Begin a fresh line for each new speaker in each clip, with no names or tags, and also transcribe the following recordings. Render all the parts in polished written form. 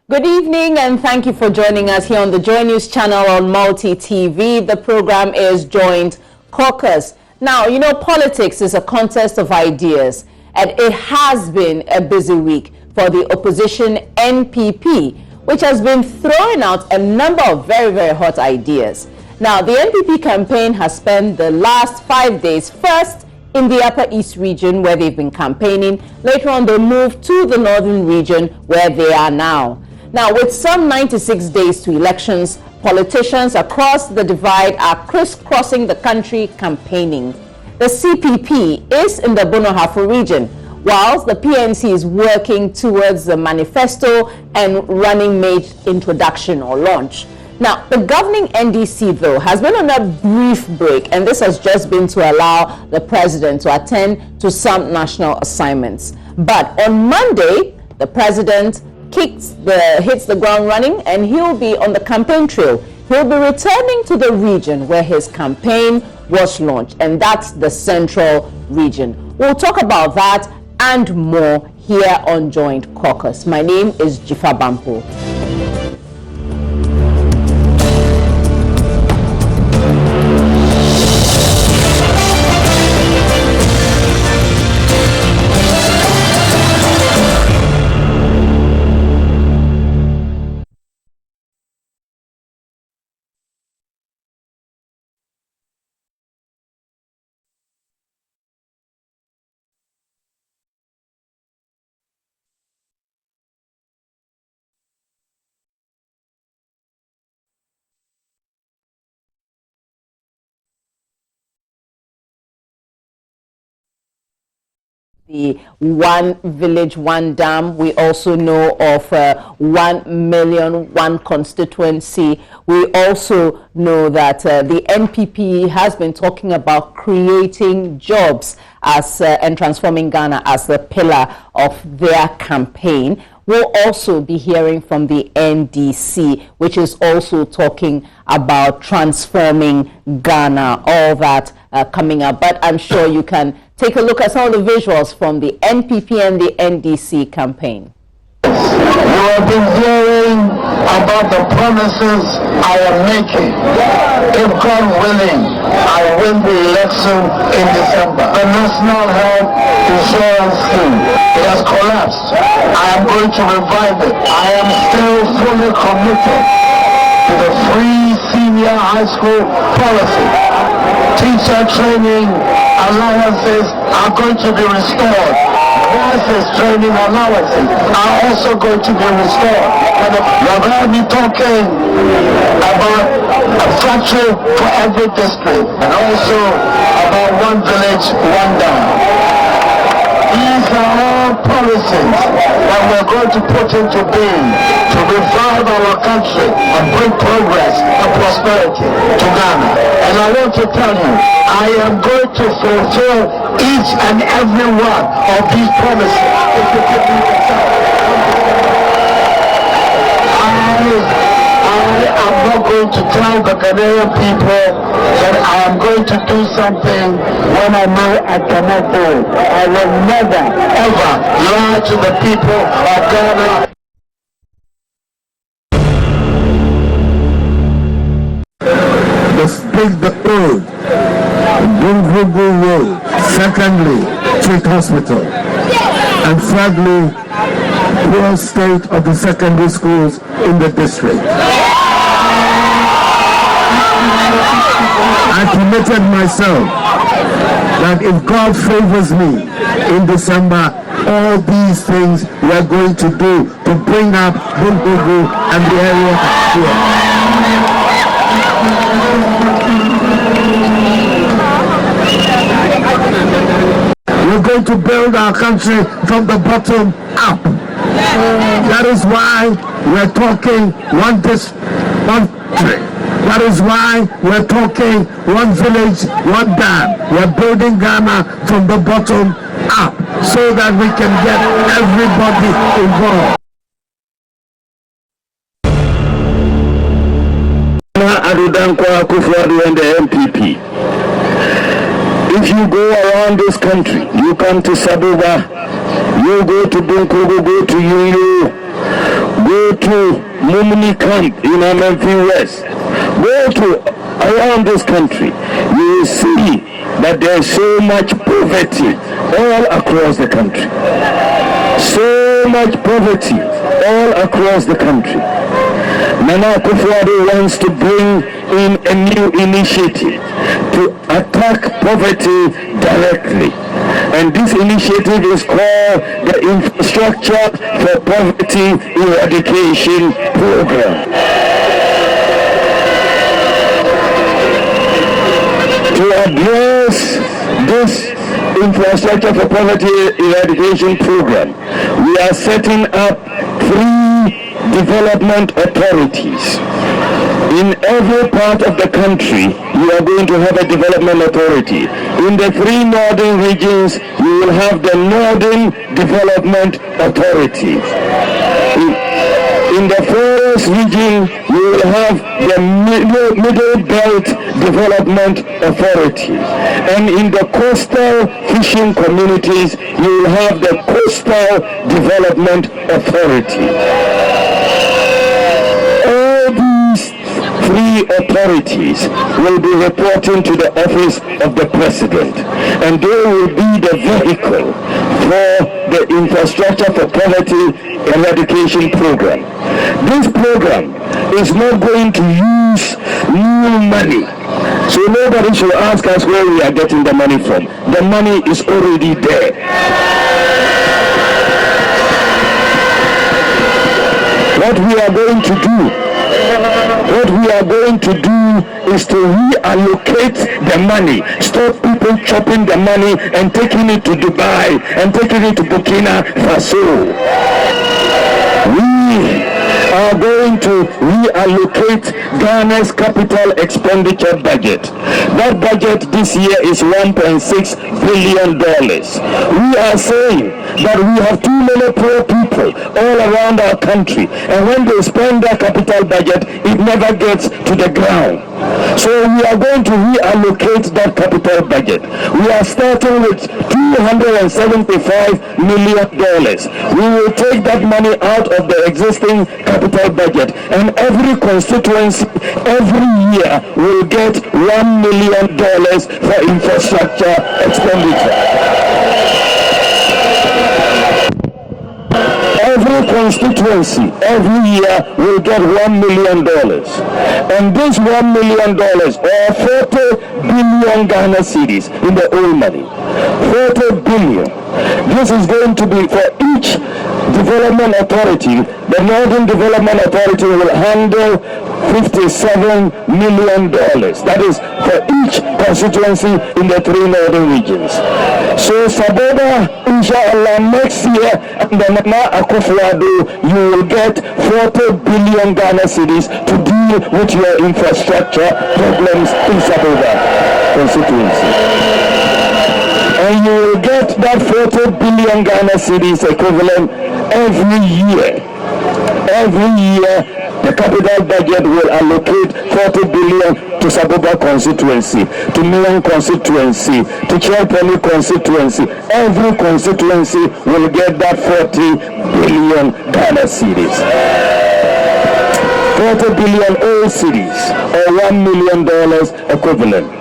Good evening and thank you for joining us here on the Joy News channel on Multi TV. The program is Joint Caucus. Now, you know, politics is a contest of ideas, and it has been a busy week for the opposition NPP, which has been throwing out a number of very hot ideas. Now, the NPP campaign has spent the last 5 days first in the Upper East region where they've been campaigning. Later on, they moved to the Northern region where they are now. Now, with some 96 days to elections, politicians across the divide are crisscrossing the country campaigning. The CPP is in the Bono-Hafo region, whilst the PNC is working towards the manifesto and running mate introduction or launch. Now, the governing NDC, though, has been on a brief break, and this has just been to allow the president to attend to some national assignments. But on Monday, the president hits the ground running, and he'll be on the campaign trail. He'll be returning to the region where his campaign was launched, and that's the Central region. We'll talk about that and more here on Joint Caucus. My name is Jifa Bampo. The One Village, One Dam. We also know of 1 million, one constituency. We also know that the NPP has been talking about creating jobs as and transforming Ghana as the pillar of their campaign. We'll also be hearing from the NDC, which is also talking about transforming Ghana. All that coming up. But I'm sure you can take a look at some of the visuals from the NPP and the NDC campaign.
You have been hearing about the promises I am making. If God willing, I win the election in December. The National Health Insurance Scheme, it has collapsed. I am going to revive it. I am still fully committed to the free senior high school policy. Teacher training allowances are going to be restored. Nurses training allowances are also going to be restored. And you're going to be talking about a factory for every district, and also about one village, one dam. These are all policies that we're going to put into being to revive our country and bring progress and prosperity to Ghana. And I want to tell you, I am going to fulfill each and every one of these promises. If you give me the time. I am not going to tell the Ghanaian people that I am going to do something when I know I cannot do it. I will never, ever lie to the people of Ghana. The old Bungugu Road. Secondly, Chick Hospital. And thirdly, poor state of the secondary schools in the district. I committed myself that if God favors me in December, all these things we are going to do to bring up Bungugu and the area here. We're going to build our country from the bottom up. That is why we're talking one country. That is why we're talking one village, one dam. We're building Ghana from the bottom up so that we can get everybody involved. Adudankwa Akufo-Addo and the NPP. If you go around this country, you come to Sabuba, you go to Bunkugu, go to Yuyu, go Go to Mumni Camp in Amenfi West. Go to around this country. You will see that there is so much poverty all across the country. So much poverty all across the country. Nana Akufo-Addo wants to bring in a new initiative to attack poverty directly. And this initiative is called the Infrastructure for Poverty Eradication Program. To address this Infrastructure for Poverty Eradication Program, we are setting up 3 development authorities. In every part of the country, you are going to have a development authority. In the 3 northern regions, you will have the Northern Development Authority. In the forest region, you will have the Middle Belt Development Authority. And in the coastal fishing communities, you will have the Coastal Development Authority. All these 3 authorities will be reporting to the office of the president, and they will be the vehicle for the Infrastructure for Poverty Eradication Program. This program is not going to use new money, so nobody should ask us where we are getting the money from. The money is already there. What we are going to do is to reallocate the money. Stop people chopping the money and taking it to Dubai and taking it to Burkina Faso. We are going to reallocate Ghana's capital expenditure budget. That budget this year is $1.6 billion. We are saying that we have too many poor people all around our country, and when they spend their capital budget, it never gets to the ground. So we are going to reallocate that capital budget. We are starting with $275 million. We will take that money out of the existing capital budget, and every constituency every year will get $1 million for infrastructure expenditure. Every constituency every year will get $1 million, and this $1 million, or 40 billion Ghana cedis in the old money, 40 billion. This is going to be for each development authority. The Northern Development Authority will handle $57 million. That is for each constituency in the 3 northern regions. So Saboda, inshallah, next year, under Nana Akufo-Addo, you will get 40 billion Ghana cedis to deal with your infrastructure problems in Saboda constituency. And you will get that 40 billion Ghana cedis equivalent every year. Every year, the capital budget will allocate 40 billion to Saboba constituency, to Milan constituency, to Chelpani constituency. Every constituency will get that 40 billion Ghana cedis. 40 billion old cedis, or $1 million equivalent.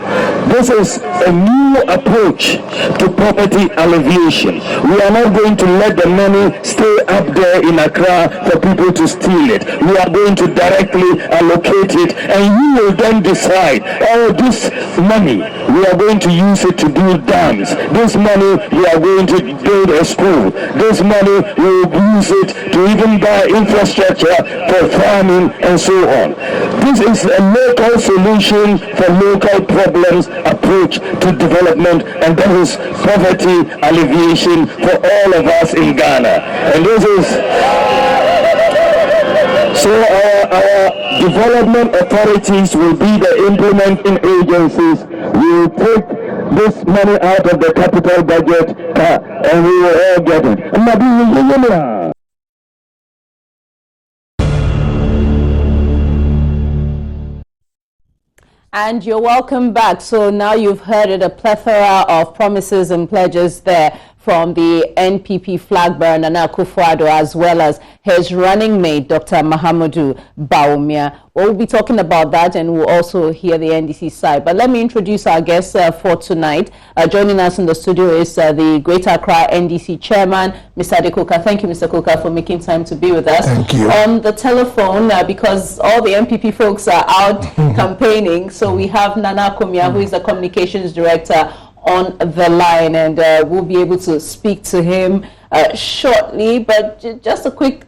This is a new approach to poverty alleviation. We are not going to let the money stay up there in Accra for people to steal it. We are going to directly allocate it, and you will then decide, oh, this money, we are going to use it to build dams. This money, we are going to build a school. This money, we will use it to even buy infrastructure for farming and so on. This is a local solution for local problems approach to development, and that is poverty alleviation for all of us in Ghana. And this is so our development authorities will be the implementing agencies. We will take this money out of the capital budget and we will all get it.
And you're welcome back. So now you've heard it, a plethora of promises and pledges there from the NPP flag bearer Nana Akufo-Addo, as well as his running mate Dr. Mahamudu Bawumia. We'll be talking about that, and we'll also hear the NDC side. But let me introduce our guest for tonight. Joining us in the studio is the Greater Accra NDC chairman, Mr. Adekoka. Thank you, Mr. Koka, for making time to be with us.
Thank you.
On the telephone, because all the NPP folks are out campaigning, so we have Nana Komia, who is the communications director, on the line, and we'll be able to speak to him shortly. But just a quick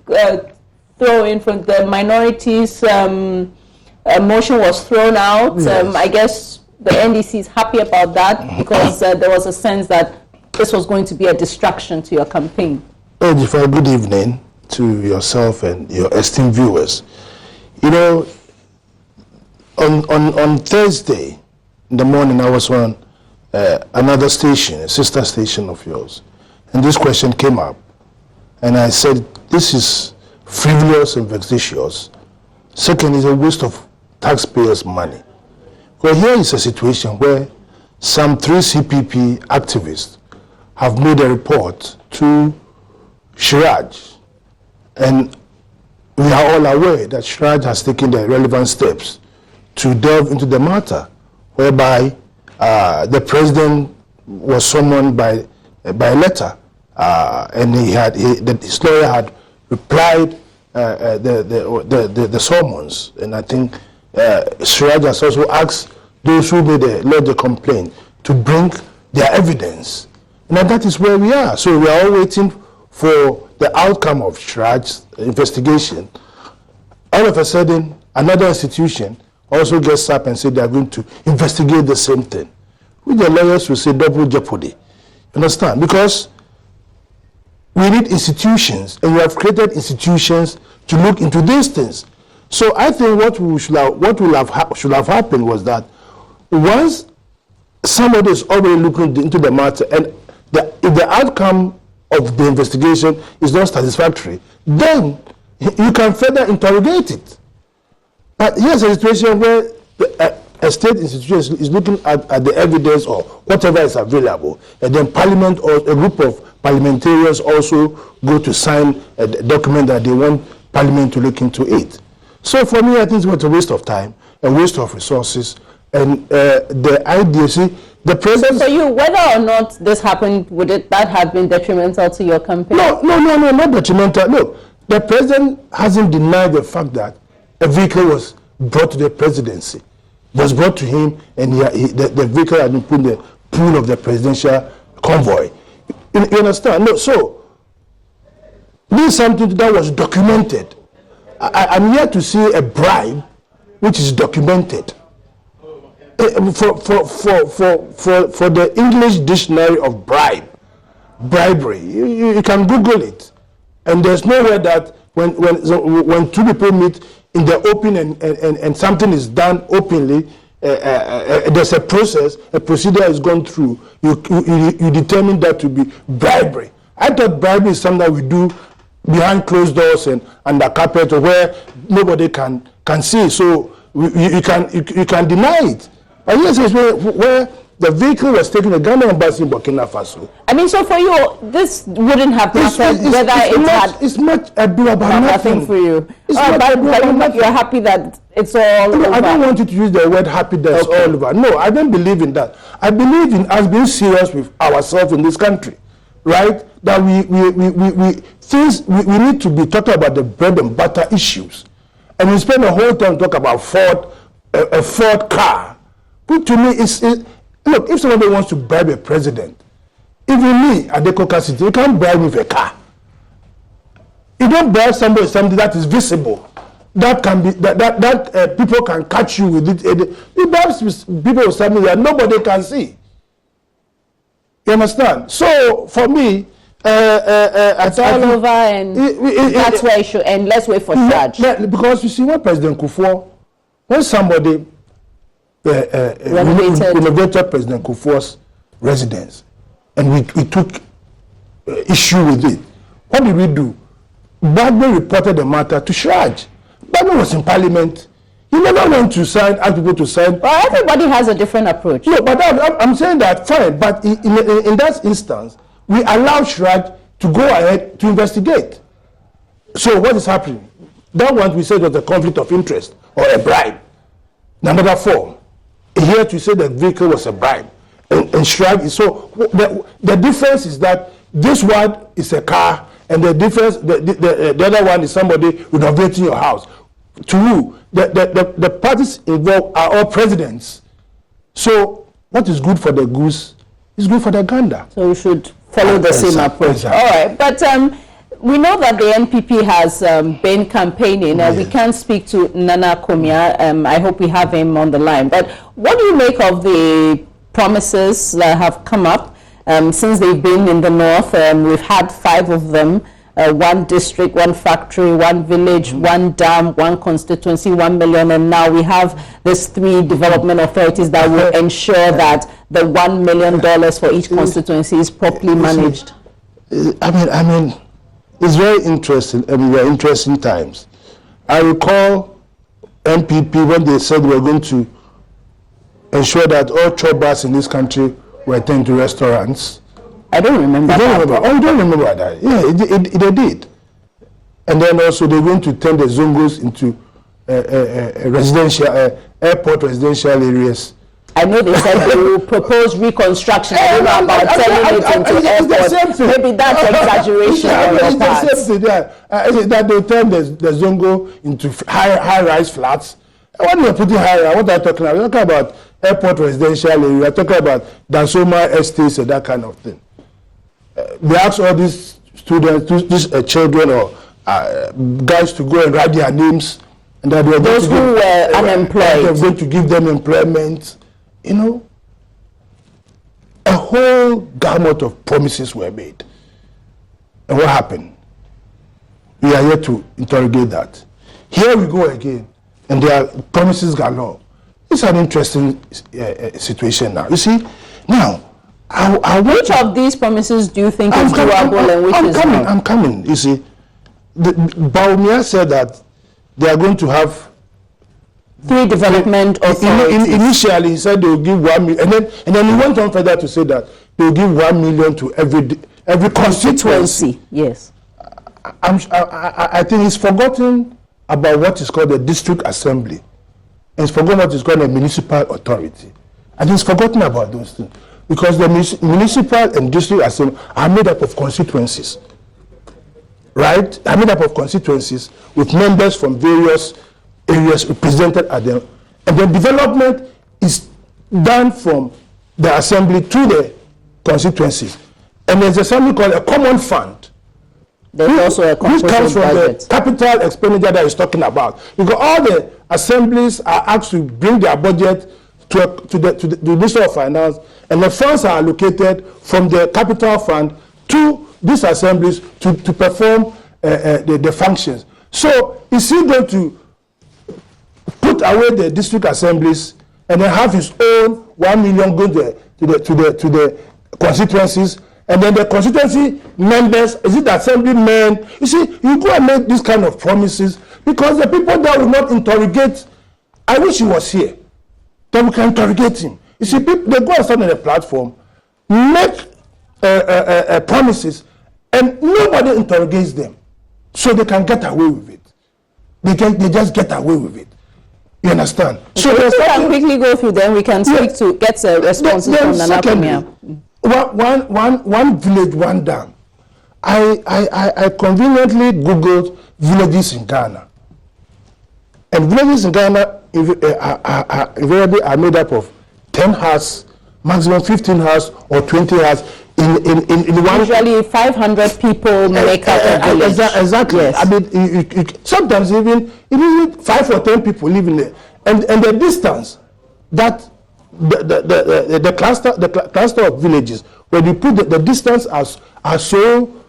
throw in from the minorities. Motion was thrown out. Yes. I guess the NDC is happy about that, because there was a sense that this was going to be a distraction to your campaign.
Jennifer, good evening to yourself and your esteemed viewers. You know, on Thursday in the morning, I was on another station, a sister station of yours, and this question came up, and I said, this is frivolous and vexatious. Second, is a waste of taxpayers' money. Well, here is a situation where some 3 CPP activists have made a report to Shiraj, and we are all aware that Shiraj has taken the relevant steps to delve into the matter, whereby the president was summoned by letter, and his lawyer had replied the summons, and I think Shiraj has also asked those who made the complaint to bring their evidence. Now that is where we are. So we are all waiting for the outcome of Shiraj's investigation. All of a sudden, another institution also gets up and say they are going to investigate the same thing, which the lawyers will say double jeopardy. You understand? Because we need institutions, and we have created institutions to look into these things. So I think what should have happened was that once somebody is already looking into the matter, and if the outcome of the investigation is not satisfactory, then you can further interrogate it. But here's a situation where a state institution is looking at the evidence or whatever is available, and then Parliament or a group of parliamentarians also go to sign a document that they want Parliament to look into it. So for me, I think it was a waste of time, a waste of resources, and the idea, see, the president...
So for you, whether or not this happened, would that have been detrimental to your campaign?
No, not detrimental. No, the president hasn't denied the fact that a vehicle was brought to the presidency, was brought to him, and the vehicle had been put in the pool of the presidential convoy. You understand? No, so this is something that was documented. I'm here to see a bribe which is documented. For the English dictionary of bribery, you can Google it, and there's nowhere that when 2 people meet in the open and something is done openly, there's a process, a procedure is gone through, you determine that to be bribery. I thought bribery is something that we do behind closed doors and under carpet, where nobody can see, so you can deny it. And yes, it's where the vehicle was taken to the Ghana embassy in Burkina Faso.
I mean, so for you, this wouldn't have mattered
it's much about nothing
for you. But you're happy that it's all over.
I don't want you to use the word happy that it's all over. No, I don't believe in that. I believe in us being serious with ourselves in this country, right? That we need to be talking about the bread and butter issues, and we spend the whole time talking about a Ford car. But to me, look, if somebody wants to bribe a president, even me at the Caucus, you can't bribe me with a car. You don't bribe somebody with something that is visible, that can be that people can catch you with it. You bribe people with something that nobody can see. You understand? So for me,
it's all over, and that's where it should end. Let's wait for Shiraj.
Because you see, when President Kufuor, when somebody renovated President Kufuor's residence, and we took issue with it, what did we do? Bagbe reported the matter to Shiraj. Bagbe was in Parliament. He never went to sign, ask people to sign.
Well, everybody has a different approach.
No, but I'm saying that, fine, but in that instance, we allowed Shraj to go ahead to investigate. So what is happening? That one we said was a conflict of interest or a bribe. Number 4, here to say the vehicle was a bribe. And Shraj is so the difference is that this one is a car, and the difference the other one is somebody renovating your house. To you, the parties involved are all presidents. So what is good for the goose is good for the gander.
So we should follow the same approach.
Exactly.
All right, but we know that the NPP has been campaigning. We can't speak to Nana Komia. I hope we have him on the line. But what do you make of the promises that have come up since they've been in the north? We've had 5 of them. 1 district, 1 factory, 1 village, 1 dam, 1 constituency, 1 million, and now we have these 3 development authorities that will ensure that the $1 million for each constituency is properly managed.
I mean, it's very interesting. I mean, we're interesting times. I recall NPP when they said we're going to ensure that all chobas in this country were turned to restaurants.
I don't remember.
You don't remember? Oh, you don't remember that? Yeah, they did. And then also they're going to turn the Zongos into residential, airport residential areas.
I know they said they will propose reconstruction. I don't know about turning it into airport. Maybe that's exaggeration on your part.
It's the same thing there. That they turn the Zongo into high-rise flats. When you're putting high-rise, what are you talking about? You're talking about airport residential area. You're talking about Dansoma estates and that kind of thing. They ask all these students, these children or guys to go and write their names, and that they're
those who were unemployed.
They're going to give them employment. You know, a whole gamut of promises were made. And what happened? We are here to interrogate that. Here we go again, and there are promises galore. It's an interesting situation now. You see, now.
Which of these promises do you think is doable and which is not?
I'm coming. You see, Baumia said that they are going to have
3 development authorities.
Initially, he said they will give 1 million, and then he went on further to say that they will give 1 million to every constituency.
Yes.
I think he's forgotten about what is called the district assembly, and he's forgotten what is called a municipal authority, and he's forgotten about those things. Because the municipal and district assembly are made up of constituencies, right? Are made up of constituencies with members from various areas represented at them. And the development is done from the assembly to the constituencies. And there's something called a common fund.
There's also a
which comes from
budget.
the capital expenditure that he's talking about. Because all the assemblies are asked to bring their budget to the Ministry of Finance, and the funds are allocated from the capital fund to these assemblies to perform the functions. So is he going to put away the district assemblies and then have his own 1 million going to the constituencies, and then the constituency members, is it assembly men? You see, you go and make these kind of promises because the people that will not interrogate. I wish he was here. Then we can interrogate him. You see, people, they go and stand on a platform, make promises, and nobody interrogates them, so they can get away with it. They just get away with it. You understand?
Okay, so we can quickly go through them. We can speak to get a response from Nana Komia.
One village, 1 dam. I conveniently Googled villages in Ghana, and villages in Ghana invariably are made up of 10 houses, maximum 15 houses or 20 houses in one. Usually
500 people make up a village.
Exactly. Yes. I mean, sometimes even 5 or 10 people live in there, and the distance that the cluster of villages, when you put the distance are so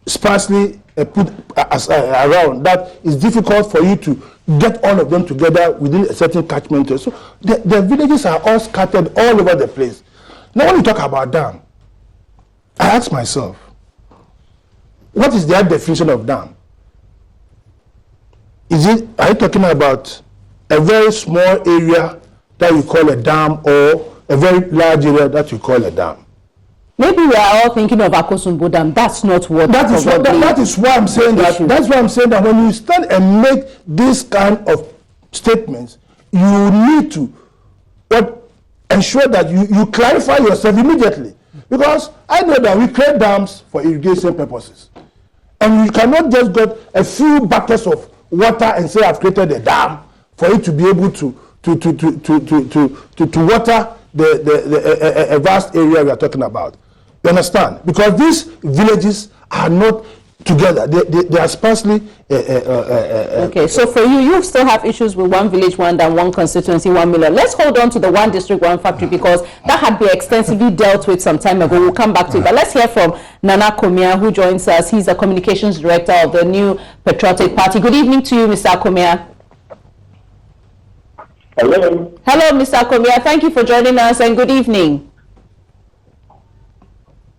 sparsely put around that it's difficult for you to get all of them together within a certain catchment area. So the villages are all scattered all over the place. Now when you talk about dam, I ask myself, what is their definition of dam? Are you talking about a very small area that you call a dam, or a very large area that you call a dam?
Maybe we are all thinking of Akosombo Dam. That's not what.
That is why I'm saying that. That's why I'm saying that when you stand and make this kind of statements, you need to ensure that you clarify yourself immediately. Because I know that we create dams for irrigation purposes, and you cannot just get a few buckets of water and say I've created a dam for it to be able to water a vast area we are talking about. You understand? Because these villages are not together; they are sparsely.
Okay, so for you still have issues with one village, one dam, one constituency, 1 million. Let's hold on to the one district, one factory, because that had been extensively dealt with some time ago. We'll come back to it. But let's hear from Nana Komia, who joins us. He's the communications director of the New Patriotic Party. Good evening to you, Mr. Komia.
Hello.
Hello, Mr. Komia. Thank you for joining us, and good evening.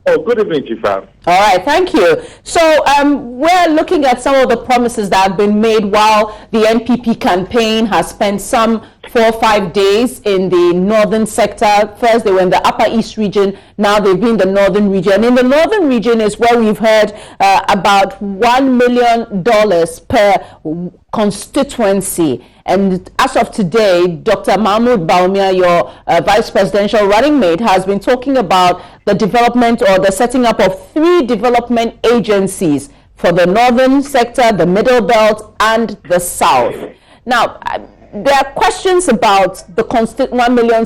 Oh, good evening, Jifa.
All right, thank you. So we're looking at some of the promises that have been made while the NPP campaign has spent some 4 or 5 days in the northern sector. First, they were in the Upper East region. Now they've been in the northern region. In the northern region is where we've heard about $1 million per constituency. And as of today, Dr. Mahmoud Bawumia, your vice presidential running mate, has been talking about the development or the setting up of 3 development agencies for the northern sector, the middle belt, and the south. Now, there are questions about the $1 million,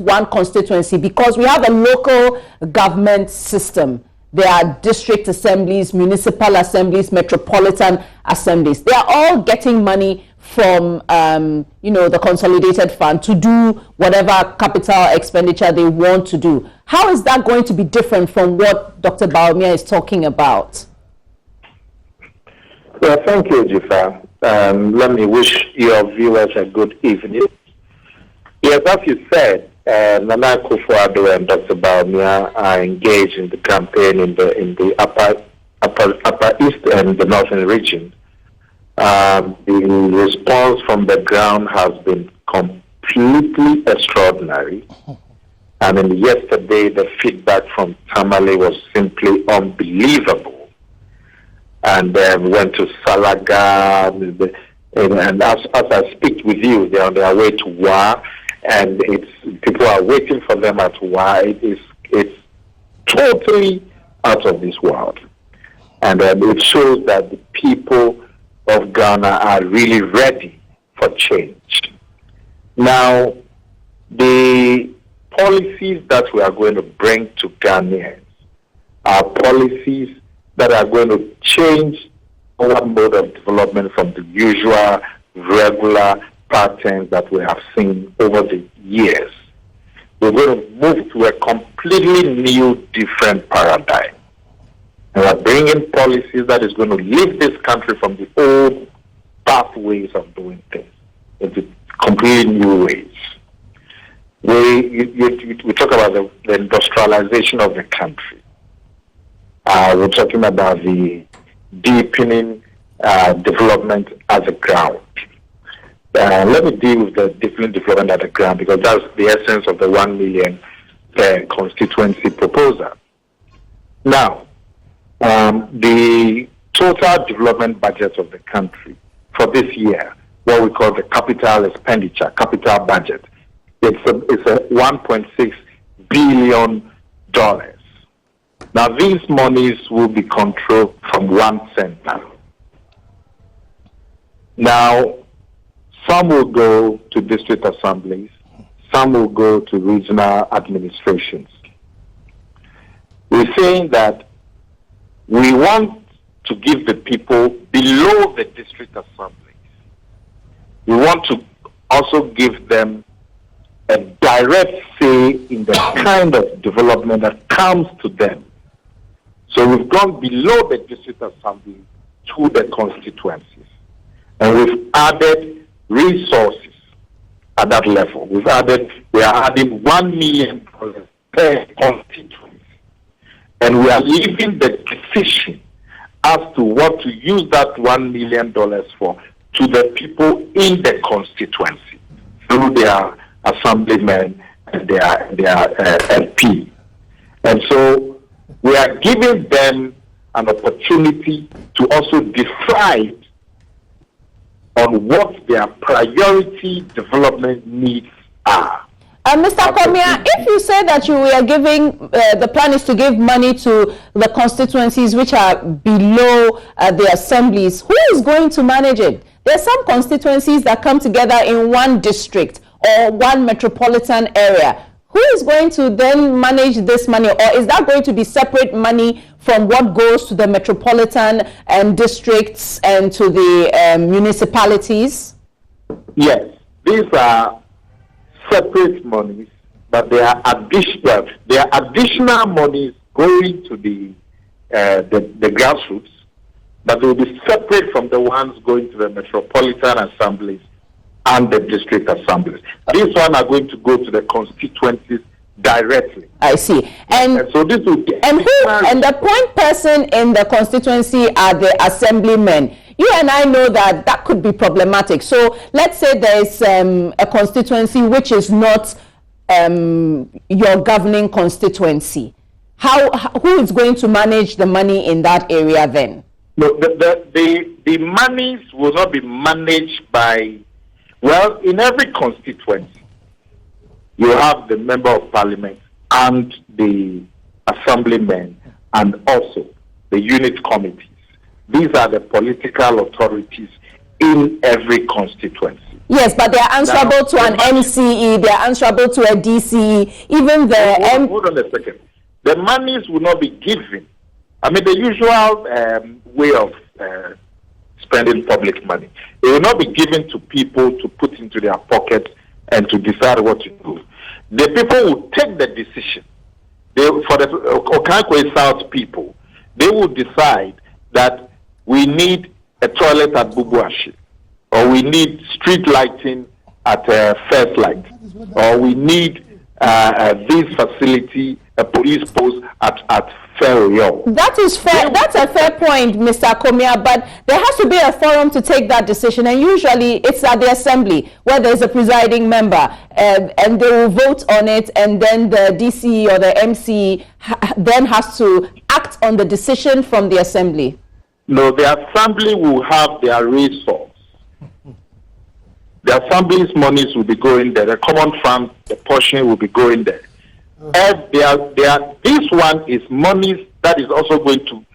one constituency, because we have a local government system. There are district assemblies, municipal assemblies, metropolitan assemblies. They are all getting money from the consolidated fund to do whatever capital expenditure they want to do. How is that going to be different from what Dr. Bawumia is talking about?
Well, thank you, Jifa. Let me wish your viewers a good evening. Yes, as you said, Nana Akufo-Addo and Dr. Bawumia are engaged in the campaign in the upper east and the northern region. The response from the ground has been completely extraordinary. I mean, yesterday the feedback from Tamale was simply unbelievable. And we went to Salaga, and as I speak with you, they're on their way to Wa, and people are waiting for them at Wa. It's totally out of this world. And it shows that the people of Ghana are really ready for change. Now, the policies that we are going to bring to Ghanaians are policies that are going to change our mode of development from the usual, regular patterns that we have seen over the years. We're going to move to a completely new, different paradigm. And we're bringing policies that is going to lift this country from the old pathways of doing things into completely new ways. We talk about the industrialization of the country. We're talking about the deepening development at the ground. Let me deal with the deepening development at the ground, because that's the essence of the 1 million constituency proposal. Now, the total development budget of the country for this year, what we call the capital expenditure, capital budget, it's a $1.6 billion. Now, these monies will be controlled from one center. Now, some will go to district assemblies, some will go to regional administrations. We're saying that we want to give the people below the district assemblies. We want to also give them a direct say in the kind of development that comes to them. So we've gone below the district assembly to the constituencies. And we've added resources at that level. We are adding $1 million per constituency. And we are leaving the decision as to what to use that $1 million for to the people in the constituency through their assemblymen and their MP. And so we are giving them an opportunity to also decide on what their priority development needs are.
Mr. Komia, if you say that you are giving, the plan is to give money to the constituencies which are below the assemblies, who is going to manage it? There are some constituencies that come together in one district or one metropolitan area. Who is going to then manage this money, or is that going to be separate money from what goes to the metropolitan and districts and to the municipalities?
Yes, these are separate monies, but they are additional. They are additional monies going to the grassroots, but they will be separate from the ones going to the metropolitan assemblies and the district assemblies. These ones are going to go to the constituencies directly.
I see. And
so this will be
and the point person in the constituency are the assemblymen. You and I know that that could be problematic. So let's say there is a constituency which is not your governing constituency. Who is going to manage the money in that area then?
No, the monies will not be managed by, well, in every constituency, you have the member of parliament and the assemblymen and also the unit committees. These are the political authorities in every constituency.
Yes, but they are answerable to an MCE, they are answerable to a DCE, even the...
Hold on a second. The monies will not be given. I mean, the usual way of spending public money. It will not be given to people to put into their pockets and to decide what to do. The people will take the decision. For the Okankwe South people, they will decide that we need a toilet at Bubuashi, or we need street lighting at First Light, or we need this facility, a police post at Ferroyo.
That is fair. That's a fair point, Mr. Komia, but there has to be a forum to take that decision, and usually it's at the assembly where there's a presiding member, and they will vote on it, and then the DCE or the MCE then has to act on the decision from the assembly.
No, the assembly will have their resource. The assembly's monies will be going there. The common fund, the portion will be going there. This one is monies that is also going to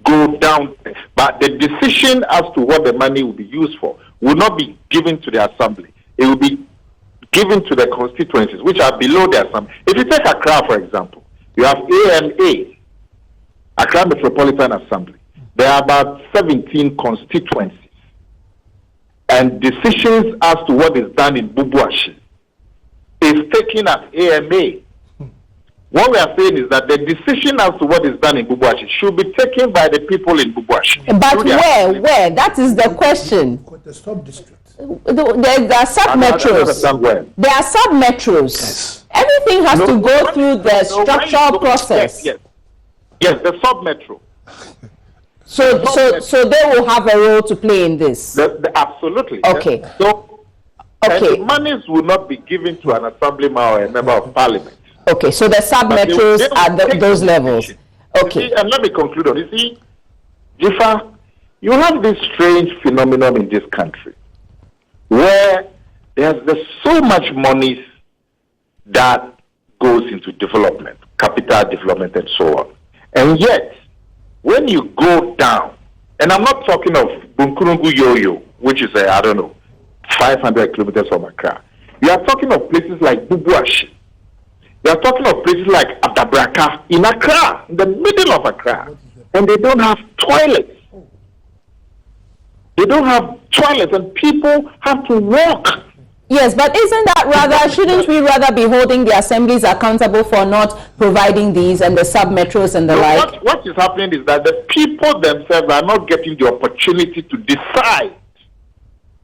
go down. But the decision as to what the money will be used for will not be given to the assembly. It will be given to the constituencies, which are below the assembly. If you take Accra, for example, you have AMA, Accra Metropolitan Assembly. There are about 17 constituencies. And decisions as to what is done in Bubuashi is taken at AMA. What we are saying is that the decision as to what is done in Bubuashi should be taken by the people in Bubuashi.
But where? That is the question.
The sub-district.
There are sub-metros. There are sub-metros.
Yes.
Everything has to go through the structural process.
Yes, the sub-metro.
So they will have a role to play in this.
Absolutely.
Okay.
Yes. So, the monies will not be given to an assemblyman or a member of parliament.
Okay, so the sub-metros at those levels. Okay.
See, and let me conclude on. You see, Jifa, you have this strange phenomenon in this country where there's so much money that goes into development, capital development and so on. And yet, when you go down, and I'm not talking of Bunkurungu Yoyo, which is, 500 kilometers from Accra. You are talking of places like Bubuashi. You are talking of places like Atabraka in Accra, in the middle of Accra. And they don't have toilets. They don't have toilets, and people have to walk.
Yes, but shouldn't we rather be holding the assemblies accountable for not providing these and the sub-metros and the like?
What is happening is that the people themselves are not getting the opportunity to decide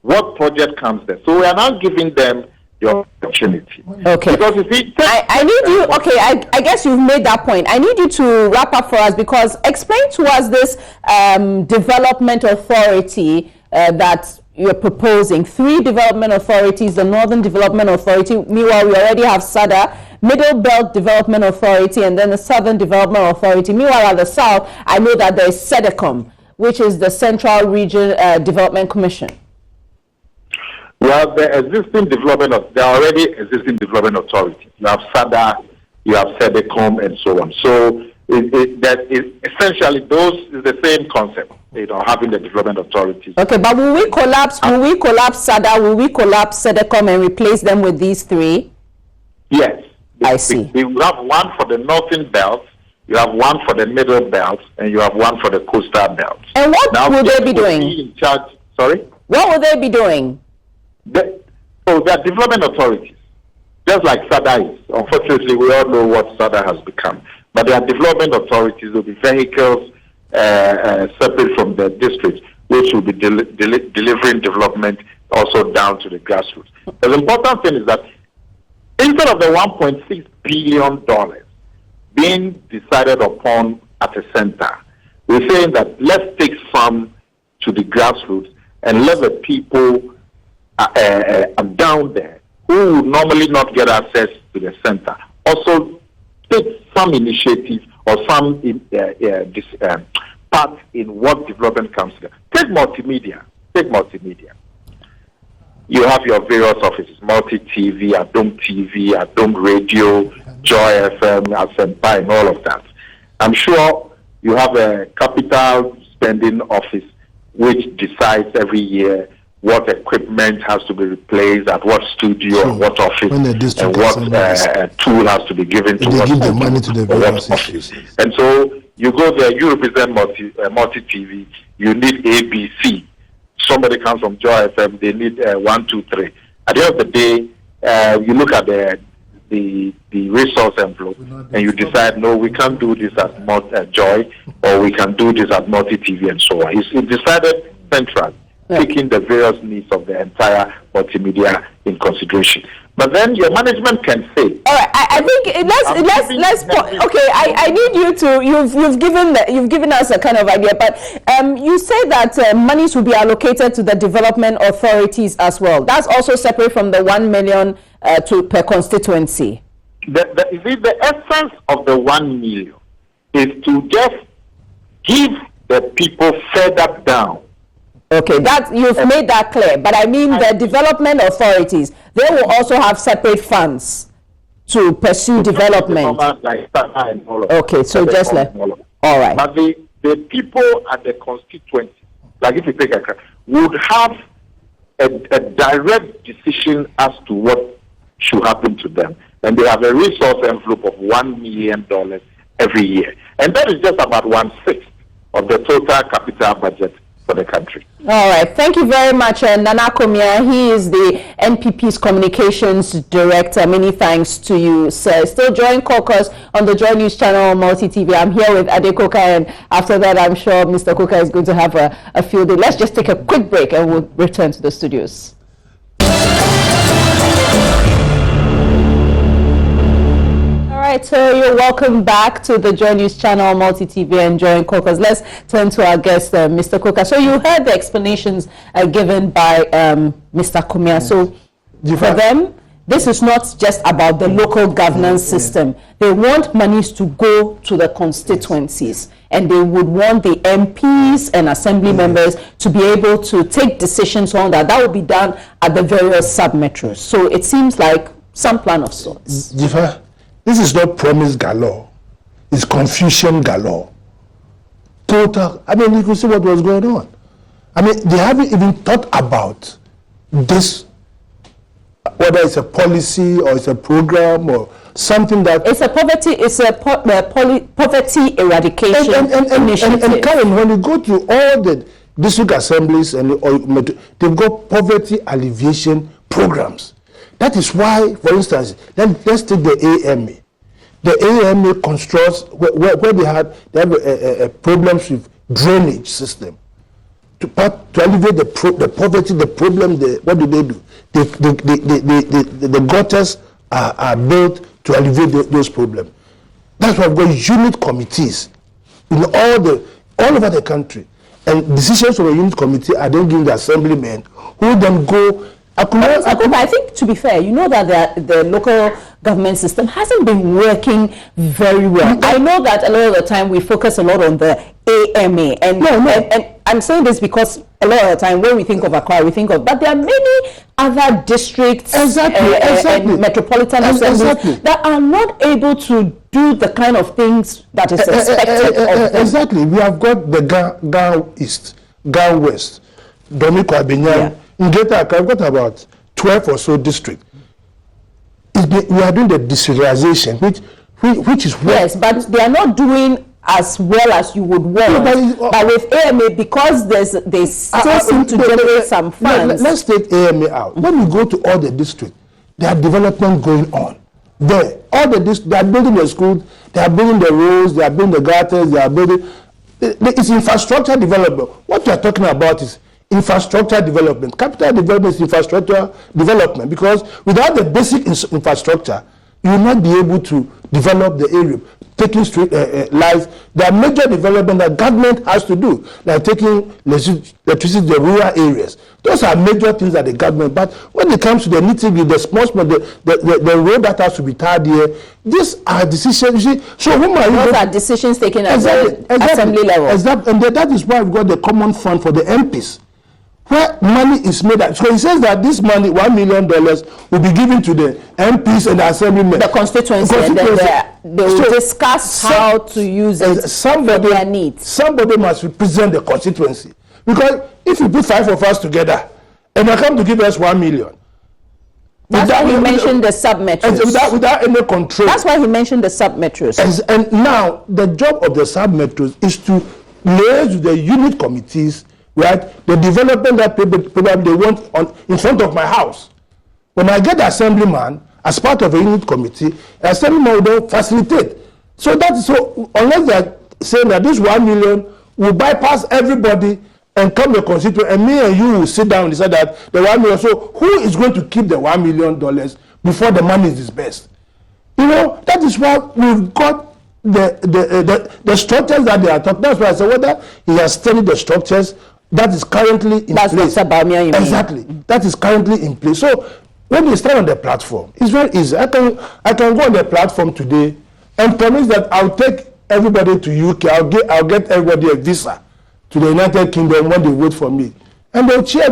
what project comes there. So we are now giving them the opportunity.
Okay.
Because you see,
I need you, okay, I guess you've made that point. I need you to wrap up for us, because explain to us this development authority that you're proposing. 3 development authorities, the Northern Development Authority. Meanwhile, we already have SADA. Middle Belt Development Authority and then the Southern Development Authority. Meanwhile, at the South, I know that there is SEDECOM, which is the Central Region Development Commission.
Well, there are already existing development authorities. You have SADA, you have SEDECOM, and so on. So essentially those is the same concept, having the development authorities.
Okay, but will we collapse SADA, will we collapse SEDECOM and replace them with these three?
Yes.
I see.
You have one for the northern belt, you have one for the middle belt, and you have one for the coastal belt.
And what will they be doing?
In charge, sorry?
What will they be doing?
They are development authorities, just like SADA is. Unfortunately, we all know what SADA has become. But their development authorities will be vehicles separate from the districts, which will be delivering development also down to the grassroots. The important thing is that instead of the $1.6 billion being decided upon at a center, we're saying that let's take some to the grassroots and let the people down there who would normally not get access to the center also take some initiative or some part in what development comes to them. Take multimedia. You have your various offices, Multi-TV, Adom TV, Adom Radio, Joy FM, Asempa, and all of that. I'm sure you have a capital spending office which decides every year what equipment has to be replaced at what studio, and what office, and what tool has to be given to what,
give the money to the various office.
And so you go there, you represent multi-TV, you need ABC. Somebody comes from Joy FM, they need 1, 2, 3. At the end of the day, you look at the resource envelope and you decide, no, we can't do this at Joy, or we can do this at multi-TV, and so on. It's decided central, taking the various needs of the entire multimedia in consideration. But then your management can say,
all right, I think let's okay, I need you to you've given us a kind of idea, but you say that monies will be allocated to the development authorities as well. That's also separate from the 1 million per constituency.
The essence of the 1 million is to just give the people further down.
Okay, that you've made that clear. But I mean the development authorities, they will also have separate funds to pursue development. Okay, so just all right.
But the people at the constituency, like if you take would have a direct decision as to what should happen to them. And they have a resource envelope of $1 million every year. And that is just about 1/6 of the total capital budget for the country.
All right. Thank you very much, Nana Komia. He is the NPP's communications director. Many thanks to you, sir. Still join Caucus on the Joy News channel on Multi TV. I'm here with Ade Koka, and after that, I'm sure Mr. Koka is going to have a field day. Let's just take a quick break and we'll return to the studios. All right, so you're welcome back to the Joy News channel, Multi TV, and Join Caucus. Let's turn to our guest, Mr. Koka. So you heard the explanations given by Mr. Komia. So for them, this is not just about the local governance system. They want monies to go to the constituencies, and they would want the MPs and assembly members to be able to take decisions on that. That will be done at the various sub-metros. So it seems like some plan of sorts.
This is not promise galore. It's confusion galore. Total. I mean, you can see what was going on. I mean, they haven't even thought about this, whether it's a policy or it's a program or something that...
It's a poverty eradication initiative.
And Karen, when you go to all the district assemblies, they've got poverty alleviation programs. That is why, for instance, let's take the AMA. The AMA constructs where they have problems with drainage system. To alleviate the poverty, the problem, what do? The gutters are built to alleviate those problems. That's why we've got unit committees in all over the country. And decisions of a unit committee are then given the assemblymen who then go...
I think, to be fair, you know that the local government system hasn't been working very well. I know that a lot of the time we focus a lot on the AMA, and I'm saying this because a lot of the time when we think of Accra, we think of, but there are many other districts and metropolitan assemblies that are not able to do the kind of things that is expected of them.
Exactly. We have got the Gan East, Gan West, Dominico Abinyan. In Greater Accra, we've got about 12 or so districts. We are doing the decentralization, which is what.
Yes, but they are not doing as well as you would want. But with AMA, because they still seem to generate some funds.
Let's take AMA out. When you go to all the districts, there are development going on. There, all the districts, they are building the schools, they are building the roads, they are building the gutters, they are building. It's infrastructure development. What we are talking about is infrastructure development. Capital development is infrastructure development, because without the basic infrastructure, you will not be able to develop the area. Taking street lights, there are major development that government has to do, like taking electricity to the rural areas. Those are major things that the government. But when it comes to the nitty-gritty, the small, the road that has to be tied here, these are decisions. You see, so whom are
those are decisions taken at the assembly level.
Exactly, and that is why we've got the common fund for the MPs, where money is made. So he says that this money, $1 million, will be given to the MPs and the assemblymen.
The constituency. And then they will discuss how to use it for their needs.
Somebody must represent the constituency. Because if you put 5 of us together, and they come to give us $1 million.
That's why he mentioned the sub-metros.
Without any control.
That's why he mentioned the sub-metros.
And now, the job of the sub-metros is to liaise with the unit committees, right? The development that probably they want in front of my house. When I get the assemblyman as part of a unit committee, the assemblyman will facilitate. So unless they are saying that this $1 million will bypass everybody and come the constituent, and me and you will sit down and decide that the $1 million. So who is going to keep the $1 million before the money is disbursed? You know, that is why we've got the structures that they are talking. That's why I said whether he has studied the structures that is currently in place.
That's Dr. Bawumia, you mean?
Exactly. That is currently in place. So when you stand on the platform, it's very easy. I can go on the platform today and promise that I'll take everybody to UK. I'll get everybody a visa to the United Kingdom when they vote for me. And they'll cheer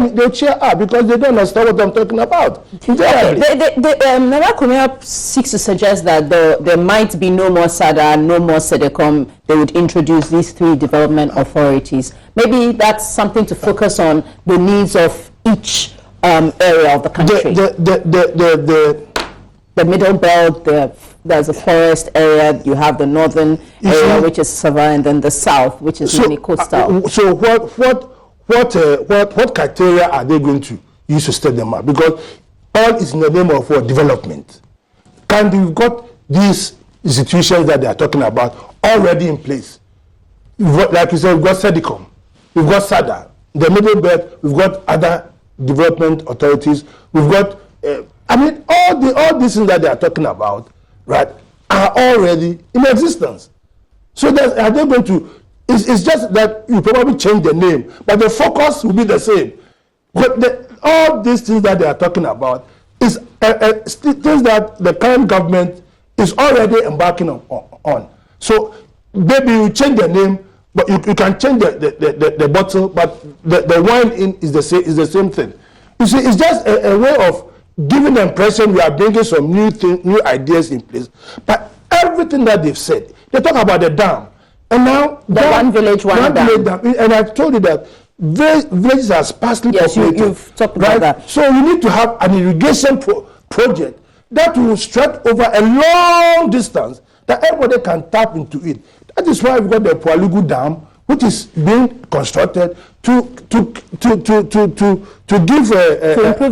up because they don't understand what I'm talking about.
Nana Kumia seeks to suggest that there might be no more SADA, no more SEDECOM. They would introduce these 3 development authorities. Maybe that's something to focus on the needs of each area of the country. The middle belt, there's a forest area, you have the northern area, which is Savannah, and then the south, which is mini coastal.
So what criteria are they going to use to set them up? Because all is in the name of development. And we've got these institutions that they are talking about already in place. Like you said, we've got SEDECOM, we've got SADA, the middle belt, we've got other development authorities, we've got all these things that they are talking about, right, are already in existence. So are they going to? It's just that you probably change the name, but the focus will be the same. But all these things that they are talking about is things that the current government is already embarking on. So maybe you change the name, but you can change the bottle, but the wine is the same thing. You see, it's just a way of giving the impression we are bringing some new ideas in place. But everything that they've said, they talk about the dam. And now,
one village, one dam.
And I told you that villages are sparsely populated.
You've talked about that.
So you need to have an irrigation project that will stretch over a long distance that everybody can tap into it. That is why we've got the Pualugu Dam, which is being constructed to
improve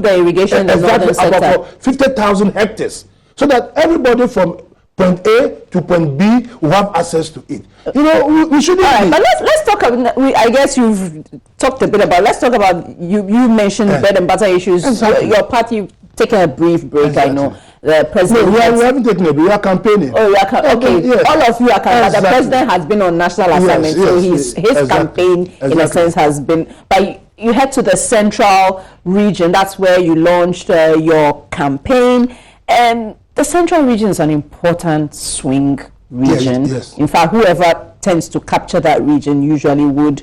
the irrigation in the northern sector.
About 50,000 hectares, so that everybody from point A to point B will have access to it. You know, we shouldn't.
All right, but let's talk about. I guess you've talked a bit about. Let's talk about. You mentioned bread and butter issues.
Exactly.
Your party taking a brief break. Exactly. I know the president.
No, we haven't taken a break. We are campaigning.
Oh, okay. Yes. All of you are campaigning. Exactly. The president has been on national assignment, so his campaign, in a sense, has been. But you head to the central region. That's where you launched your campaign. And The central region is an important swing region.
Yes.
In fact, whoever tends to capture that region usually would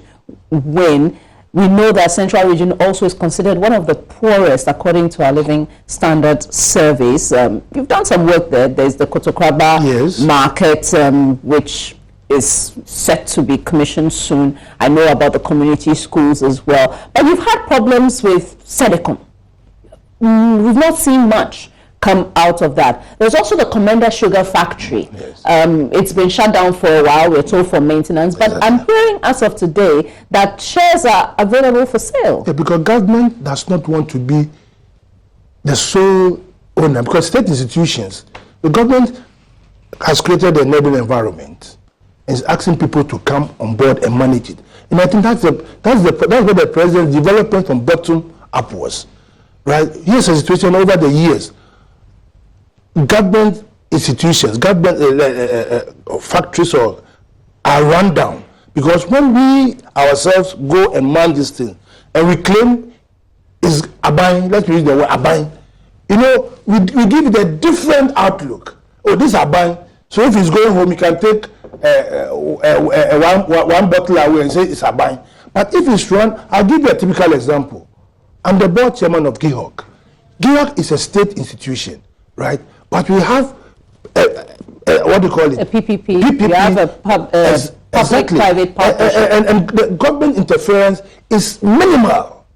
win. We know that central region also is considered one of the poorest according to our living standard surveys. You've done some work there. There's the Kotokraba market, which is set to be commissioned soon. I know about the community schools as well. But you've had problems with Sedecom. We've not seen much come out of that. There's also the Commander Sugar Factory.
Yes.
It's been shut down for a while, we're told, for maintenance, but I'm hearing as of today that shares are available for sale.
Yeah, because government does not want to be the sole owner, because state institutions, the government has created an enabling environment and is asking people to come on board and manage it. And I think that's what the president's development from bottom upwards. Right? Here's a situation over the years. Government institutions, government factories are run down, because when we ourselves go and man this thing and we claim is abine, let's use the word abine, you know, we give it a different outlook. Oh, this is abine, so if he's going home he can take one bottle away and say it's abine. But if it's run, I'll give you a typical example. I'm the board chairman of GIHOC. GIHOC is a state institution, right? But we have, what do you call it?
A PPP.
PPP.
We have a public-private partnership.
And the government interference is minimal.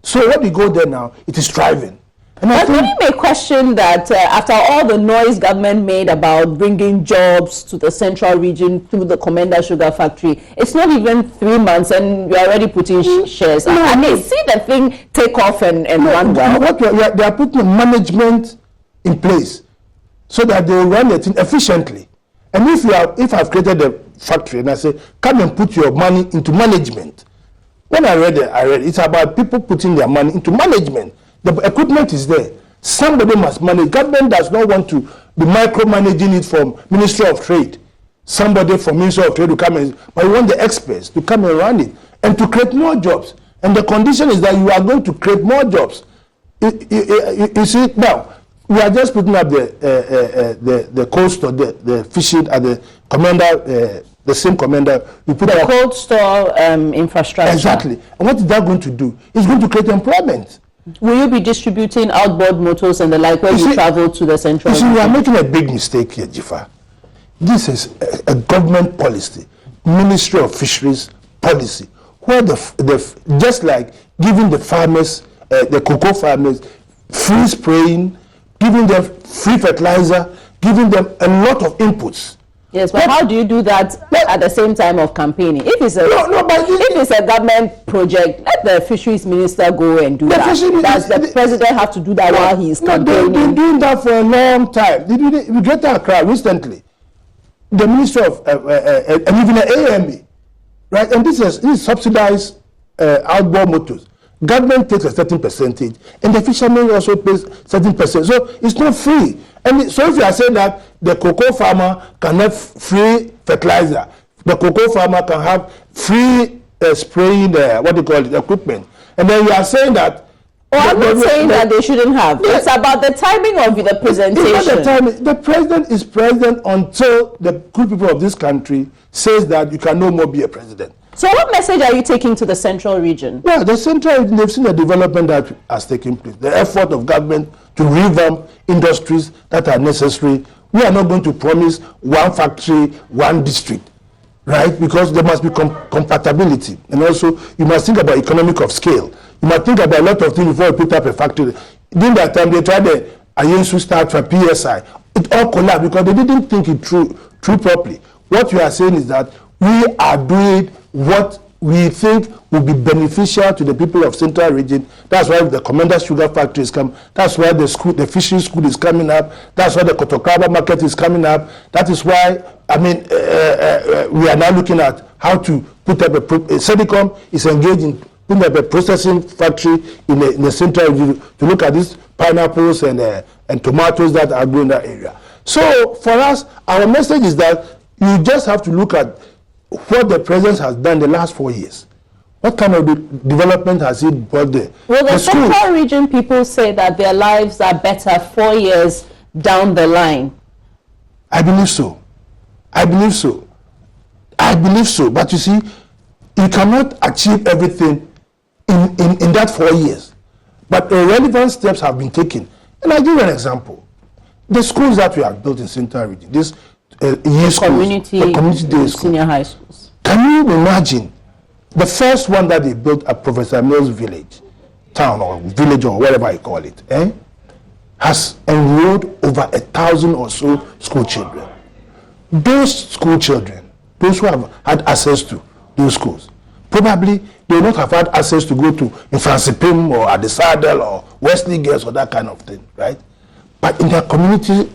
So when we go there now, it is thriving.
But many may question that after all the noise government made about bringing jobs to the central region through the Commander Sugar Factory, it's not even 3 months and you're already putting shares. I may see the thing take off and run well.
They are putting management in place so that they will run it efficiently. And if I've created a factory and I say, come and put your money into management. When I read it, it's about people putting their money into management. The equipment is there. Somebody must manage. Government does not want to be micromanaging it from Ministry of Trade. Somebody from Ministry of Trade to come in, but we want the experts to come and run it and to create more jobs. And the condition is that you are going to create more jobs. You see, now, we are just putting up the cold store, the fishing at the commander, the same commander. We put
the cold store infrastructure.
Exactly. And what is that going to do? It's going to create employment.
Will you be distributing outboard motors and the like when you travel to the central?
You see, we are making a big mistake here, Jifa. This is a government policy, Ministry of Fisheries policy, where just like giving the farmers, the cocoa farmers, free spraying, giving them free fertilizer, giving them a lot of inputs.
Yes, but how do you do that at the same time of campaigning? If it's a government project, let the fisheries minister go and do that. Does the president have to do that while he is campaigning?
They've been doing that for a long time. They did it with Greater Accra recently. The Minister of and even the AME, right? And this is subsidized outboard motors. Government takes a certain percentage, and the fishermen also pays certain percent. So it's not free. And so if you are saying that the cocoa farmer can have free fertilizer, the cocoa farmer can have free spraying, equipment, and then you are saying that.
I'm not saying that they shouldn't have. It's about the timing of the presentation.
It's not the timing. The president is president until the good people of this country says that you can no more be a president.
So what message are you taking to the central region?
Well, the central region, they've seen the development that has taken place, the effort of government to revamp industries that are necessary. We are not going to promise one factory, one district, right? Because there must be compatibility. And also, you must think about economic of scale. You must think about a lot of things before you put up a factory. During that time, they tried the Ayensu start for PSI. It all collapsed because they didn't think it through properly. What you are saying is that we are doing what we think will be beneficial to the people of Central Region. That's why the Commander Sugar Factory is coming. That's why the fishery school is coming up. That's why the Kotokraba market is coming up. That is why, we are now looking at how to put up Sedecom is engaged in putting up a processing factory in the Central Region to look at these pineapples and tomatoes that are growing in that area. So for us, our message is that you just have to look at what the president has done the last 4 years. What kind of development has he brought there?
Well, the central region people say that their lives are better 4 years down the line?
I believe so. I believe so. I believe so. But you see, you cannot achieve everything in that 4 years. But relevant steps have been taken. And I'll give you an example. The schools that we have built in Central Region, this year schools,
community
day school,
senior high schools.
Can you imagine the first one that they built at Professor Mills Village, town or village or whatever you call it, has enrolled over 1,000 or so school children. Those school children, those who have had access to those schools, probably they will not have had access to go to Infransipim or Adesadel or Wesley Girls or that kind of thing, right? But in their community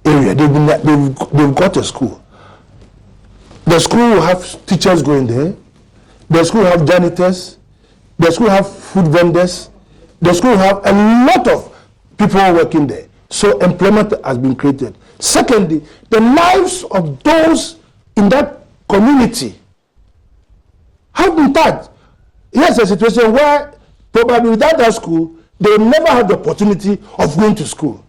area, they've got a school. The school will have teachers going there. The school will have janitors. The school will have food vendors. The school will have a lot of people working there. So employment has been created. Secondly, the lives of those in that community have been touched. Here's a situation where probably without that school, they will never have the opportunity of going to school.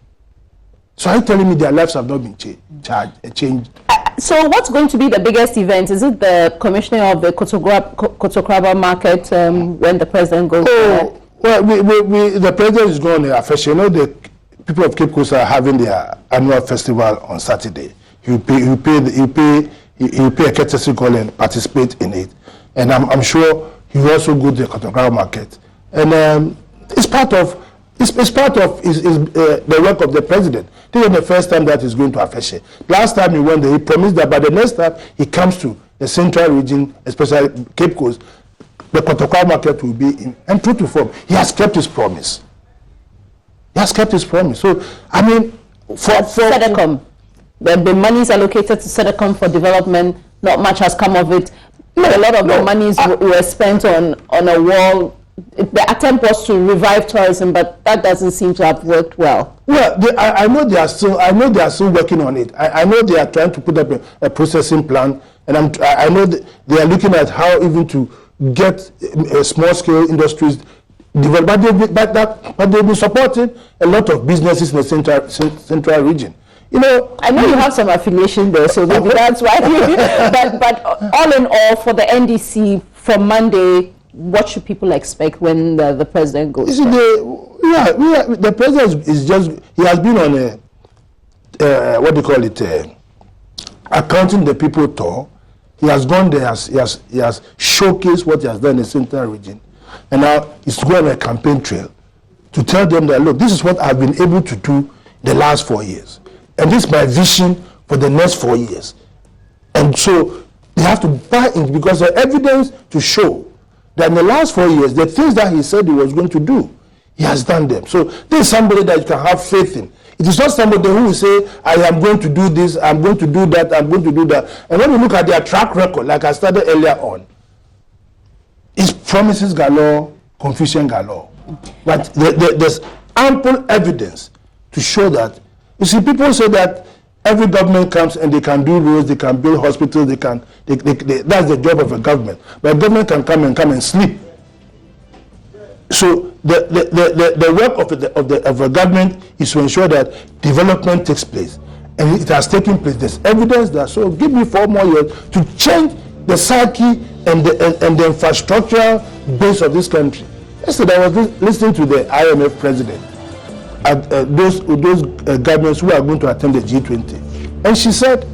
So are you telling me their lives have not been changed?
So what's going to be the biggest event? Is it the commissioning of the Kotokraba market when the president goes there?
Well, the president is going to official. You know, the people of Cape Coast are having their annual festival on Saturday. He'll pay a courtesy call and participate in it. And I'm sure he will also go to the Kotokraba market. And it's part of the work of the president. This is the first time that he's going to Afeshe. Last time he went there, he promised that by the next time he comes to the Central Region, especially Cape Coast, the Kotokraba market will be in. And true to form, he has kept his promise. He has kept his promise. So, I mean, for
Sedecom, the money is allocated to Sedecom for development. Not much has come of it. A lot of the monies were spent on a wall. The attempt was to revive tourism, but that doesn't seem to have worked well.
Well, I know they are still working on it. I know they are trying to put up a processing plan, and I know they are looking at how even to get small scale industries developed. But they've been supporting a lot of businesses in the central region. You know,
I know you have some affiliation there, so maybe that's why. but all in all, for the NDC from Monday, what should people expect when the president goes?
You see, the president is he has been on what do you call it, accounting the people tour. He has gone there, he has showcased what he has done in the Central Region, and now he's going on a campaign trail to tell them that, look, this is what I've been able to do the last 4 years, and this is my vision for the next 4 years. And so they have to buy in, because the evidence to show that in the last 4 years, the things that he said he was going to do, he has done them. So this is somebody that you can have faith in. It is not somebody who will say, I am going to do this, I'm going to do that, I'm going to do that. And when you look at their track record, like I started earlier on, it's promises galore, confusion galore. But there's ample evidence to show that. You see, people say that every government comes and they can do roads, they can build hospitals, that's the job of a government. But a government can come and sleep. So the work of a government is to ensure that development takes place, and it has taken place. There's evidence that. So give me 4 more years to change the psyche and the infrastructural base of this country. Yesterday I was listening to the IMF president at those governments who are going to attend the G20, and she said,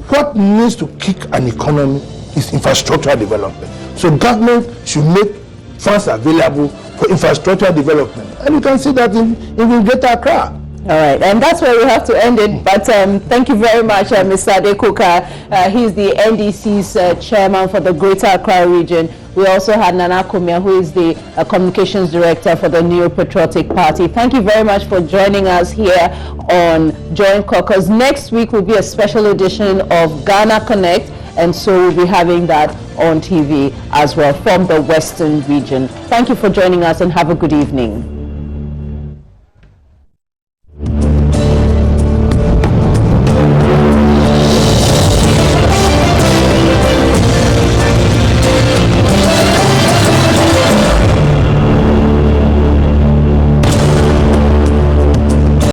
what needs to kick an economy is infrastructural development. So government should make funds available for infrastructure development, and you can see that in Greater Accra.
All right, and that's where we have to end it. But thank you very much, Mr. Adekoka. He's the NDC's chairman for the Greater Accra region. We also had Nana Kumia, who is the communications director for the Neo Patriotic Party. Thank you very much for joining us here on Joint Caucus. Next week will be a special edition of Ghana Connect, and so we'll be having that on TV as well from the Western region. Thank you for joining us, and have a good evening.